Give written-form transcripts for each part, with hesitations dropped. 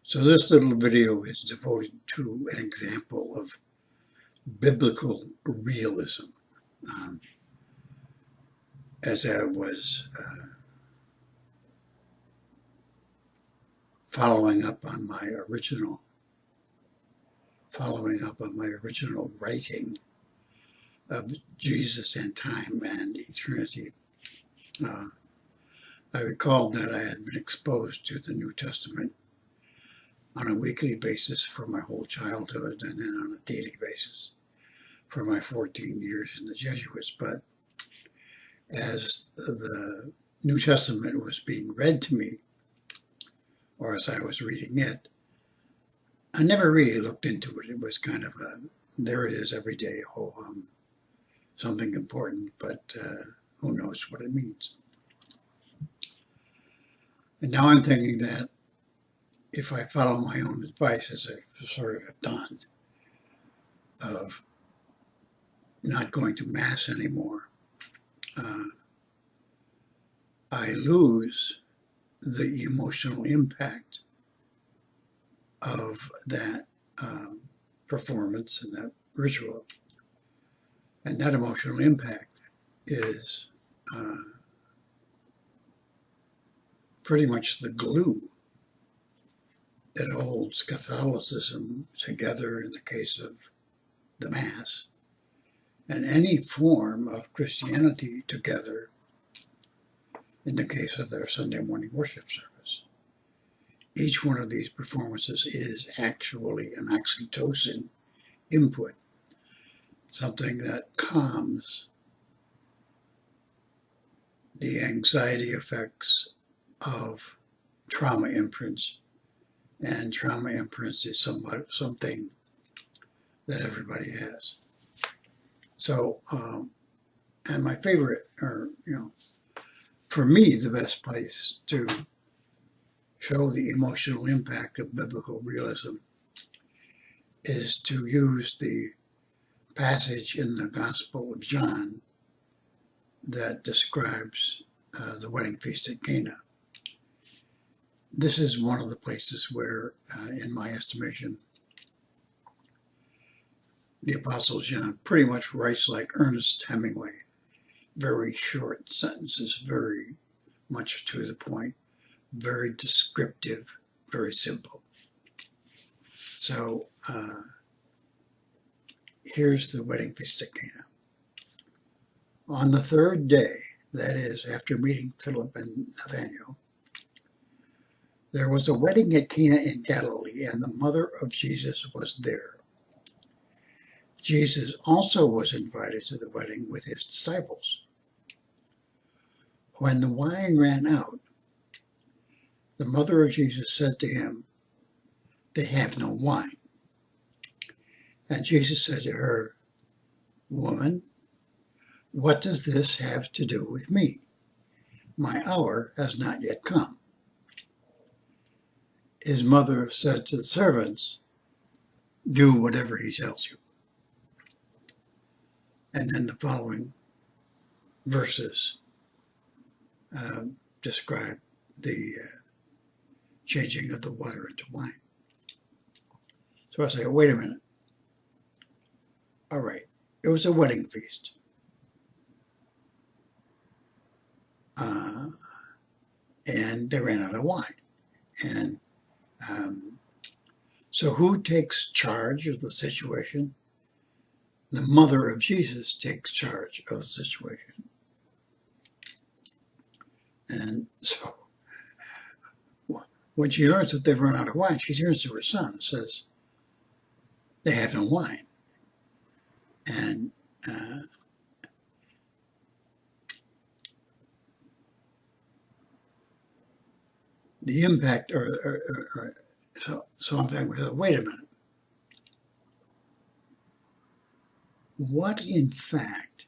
So this little video is devoted to an example of biblical realism. Um, as I was following up on my original writing of Jesus and time and eternity, I recalled that I had been exposed to the New Testament on a weekly basis for my whole childhood and then on a daily basis for my 14 years in the Jesuits. But as the New Testament was being read to me, or as I was reading it, I never really looked into it. It was kind of there it is every day, something important, but who knows what it means. And now I'm thinking that if I follow my own advice, as I sort of have done, of not going to Mass anymore, I lose the emotional impact of that performance and that ritual. And that emotional impact is pretty much the glue that holds Catholicism together in the case of the Mass, and any form of Christianity together in the case of their Sunday morning worship service. Each one of these performances is actually an oxytocin input, something that calms the anxiety effects of trauma imprints. And trauma imprints is something that everybody has. So, and my favorite, or, for me, the best place to show the emotional impact of biblical realism is to use the passage in the Gospel of John that describes the wedding feast at Cana. This is one of the places where, in my estimation, the Apostle John pretty much writes like Ernest Hemingway. Very short sentences, very much to the point, very descriptive, very simple. So here's the wedding feast at Cana. On the third day, that is, after meeting Philip and Nathanael, there was a wedding at Cana in Galilee, and the mother of Jesus was there. Jesus also was invited to the wedding with his disciples. When the wine ran out, the mother of Jesus said to him, "They have no wine." And Jesus said to her, "Woman, what does this have to do with me? My hour has not yet come." His mother said to the servants, "Do whatever he tells you." And then the following verses describe the changing of the water into wine. So I say, wait a minute. All right, it was a wedding feast. And they ran out of wine. And so who takes charge of the situation? The mother of Jesus takes charge of the situation. And so when she learns that they've run out of wine, she turns to her son and says, "They have no wine." And the impact, so I'm thinking, wait a minute. What, in fact,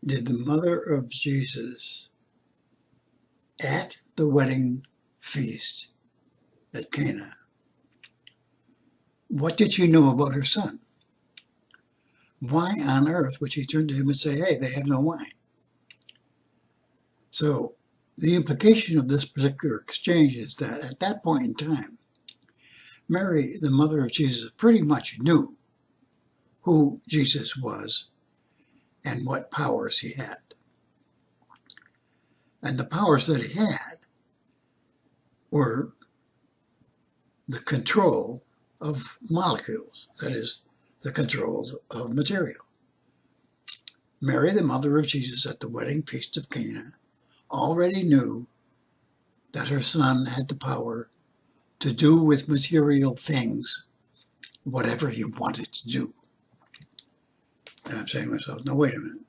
did the mother of Jesus at the wedding feast at Cana, what did she know about her son? Why on earth would she turn to him and say, "Hey, they have no wine"? So the implication of this particular exchange is that at that point in time, Mary, the mother of Jesus, pretty much knew who Jesus was and what powers he had. And the powers that he had were the control of molecules, that is, the control of material. Mary, the mother of Jesus, at the wedding feast of Cana, already knew that her son had the power to do with material things whatever he wanted to do. And I'm saying to myself, no, wait a minute.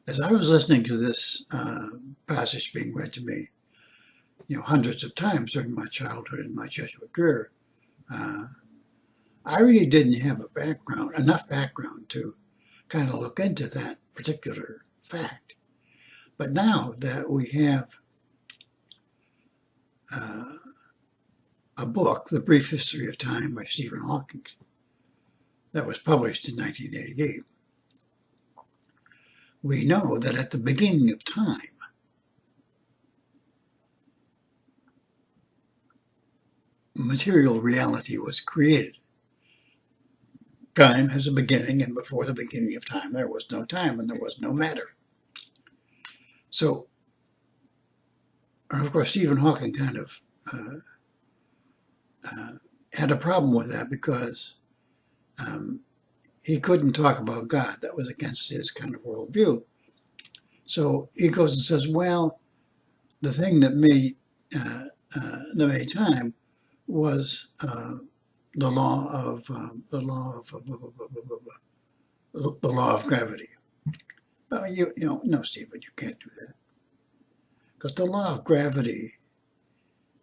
As I was listening to this passage being read to me, hundreds of times during my childhood and my Jesuit career, I really didn't have enough background to kind of look into that particular fact. But now that we have a book, The Brief History of Time by Stephen Hawking, that was published in 1988, we know that at the beginning of time, material reality was created. Time has a beginning, and before the beginning of time, there was no time and there was no matter. So, of course, Stephen Hawking kind of had a problem with that because he couldn't talk about God. That was against his kind of worldview. So he goes and says, well, the thing that made time was the law of gravity. Well, no, Stephen, you can't do that, because the law of gravity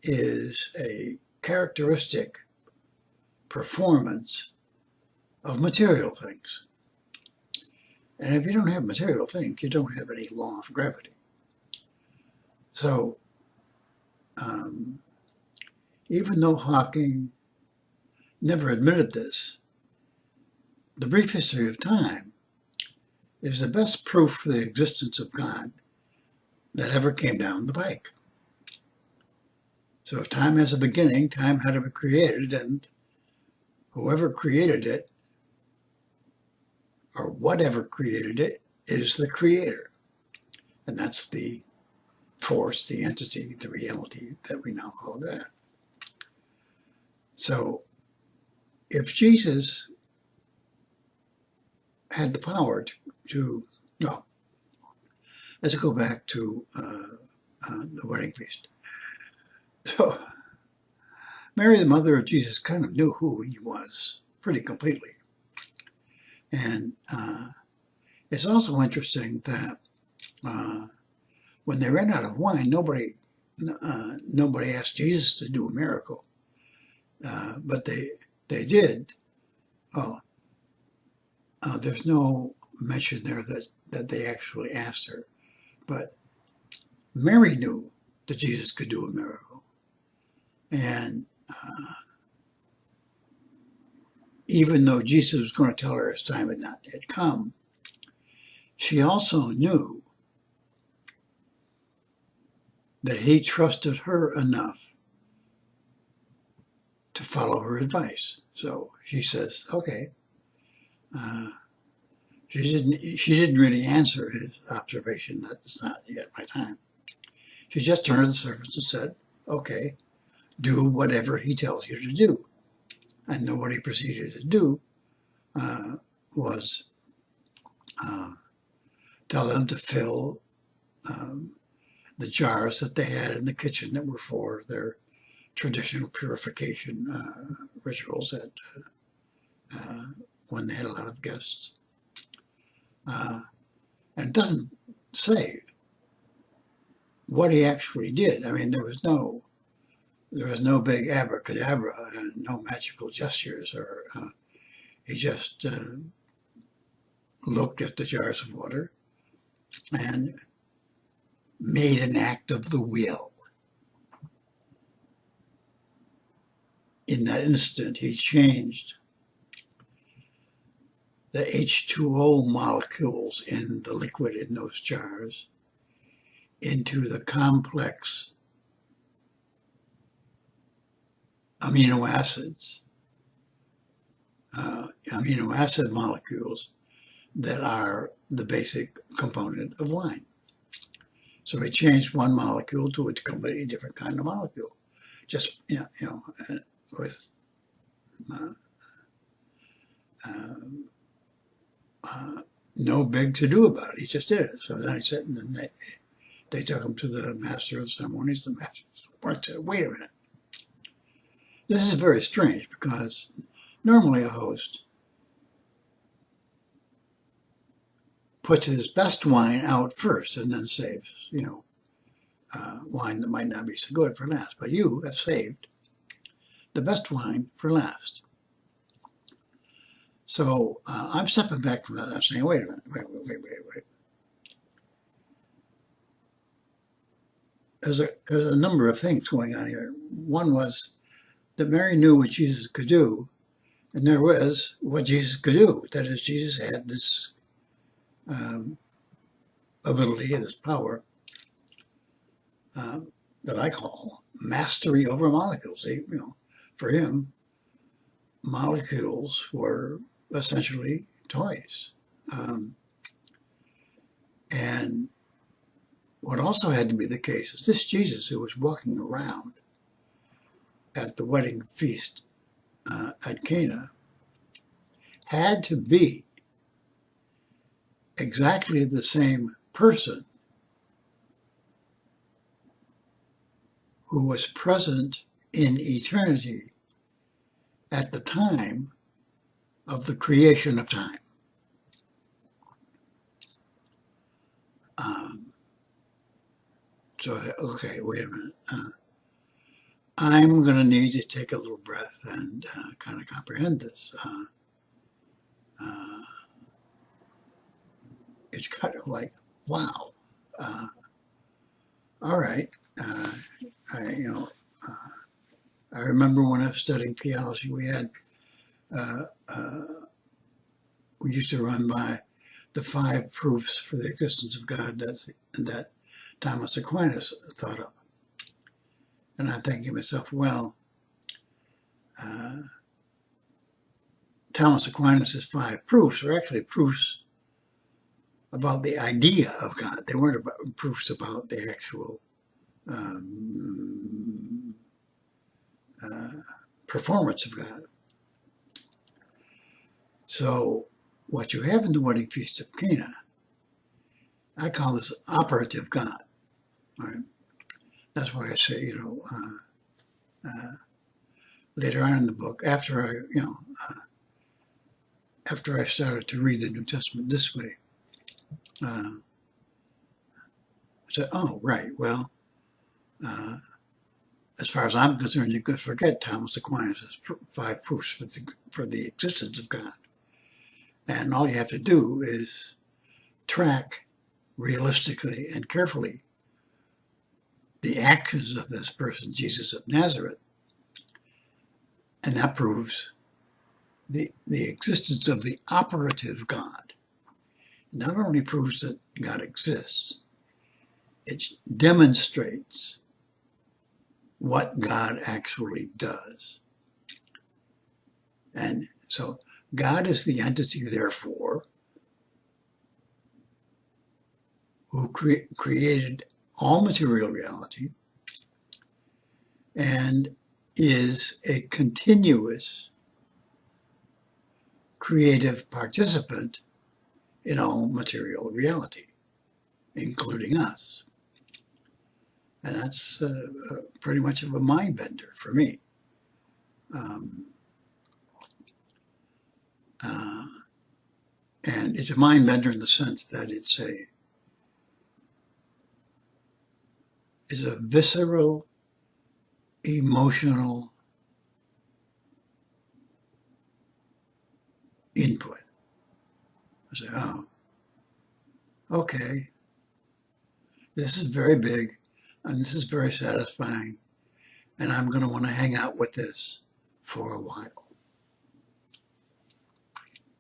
is a characteristic performance of material things. And if you don't have material things, you don't have any law of gravity. So even though Hawking never admitted this, The Brief History of Time is the best proof for the existence of God that ever came down the pike. So if time has a beginning, time had to be created, and whoever created it, or whatever created it, is the creator. And that's the force, the entity, the reality that we now call God. So if Jesus had the power let's go back to the wedding feast. So Mary, the mother of Jesus, kind of knew who he was pretty completely. And it's also interesting that when they ran out of wine, nobody asked Jesus to do a miracle, but they did. Well, there's no mention there that they actually asked her, but Mary knew that Jesus could do a miracle, and even though Jesus was going to tell her his time had not yet come, she also knew that he trusted her enough to follow her advice. So she says, okay. She didn't really answer his observation that it's not yet my time. She just turned to the servants and said, okay, do whatever he tells you to do. And then what he proceeded to do was tell them to fill the jars that they had in the kitchen that were for their traditional purification rituals when they had a lot of guests. And it doesn't say what he actually did. I mean, there was no big abracadabra and no magical gestures, or he just looked at the jars of water and made an act of the will. In that instant, he changed the H2O molecules in the liquid in those jars into the complex amino acid molecules that are the basic component of wine. So he changed one molecule to a completely different kind of molecule, just with uh, no big to do about it. He just did it. So then he said, and then they took him to the master of the ceremonies. The master said, "Wait a minute. This is very strange because normally a host puts his best wine out first and then saves, wine that might not be so good for last. But you have saved the best wine for last." So I'm stepping back from that. I'm saying, wait a minute, wait. There's a number of things going on here. One was that Mary knew what Jesus could do, and there was what Jesus could do. That is, Jesus had this ability, this power that I call mastery over molecules. For him, molecules were essentially toys. And what also had to be the case is this Jesus who was walking around at the wedding feast at Cana had to be exactly the same person who was present in eternity at the time of the creation of time. Okay, wait a minute. I'm going to need to take a little breath and kind of comprehend this. It's kind of like, wow. All right. I remember when I was studying theology, we used to run by the 5 proofs for the existence of God that Thomas Aquinas thought up. And I'm thinking to myself, well, Thomas Aquinas' 5 proofs are actually proofs about the idea of God. They weren't proofs about the actual performance of God. So what you have in the wedding feast of Cana, I call this operative God. Right? That's why I say, later on in the book, after I started to read the New Testament this way, I said, oh, right, well, as far as I'm concerned, you could forget Thomas Aquinas' 5 proofs for the existence of God. And all you have to do is track realistically and carefully the actions of this person, Jesus of Nazareth. And that proves the existence of the operative God. Not only proves that God exists, it demonstrates what God actually does. And so God is the entity, therefore, who created all material reality and is a continuous creative participant in all material reality, including us. And that's pretty much of a mind bender for me. And it's a mind bender in the sense that it's a visceral, emotional input. I say, oh, okay, this is very big, and this is very satisfying, and I'm going to want to hang out with this for a while.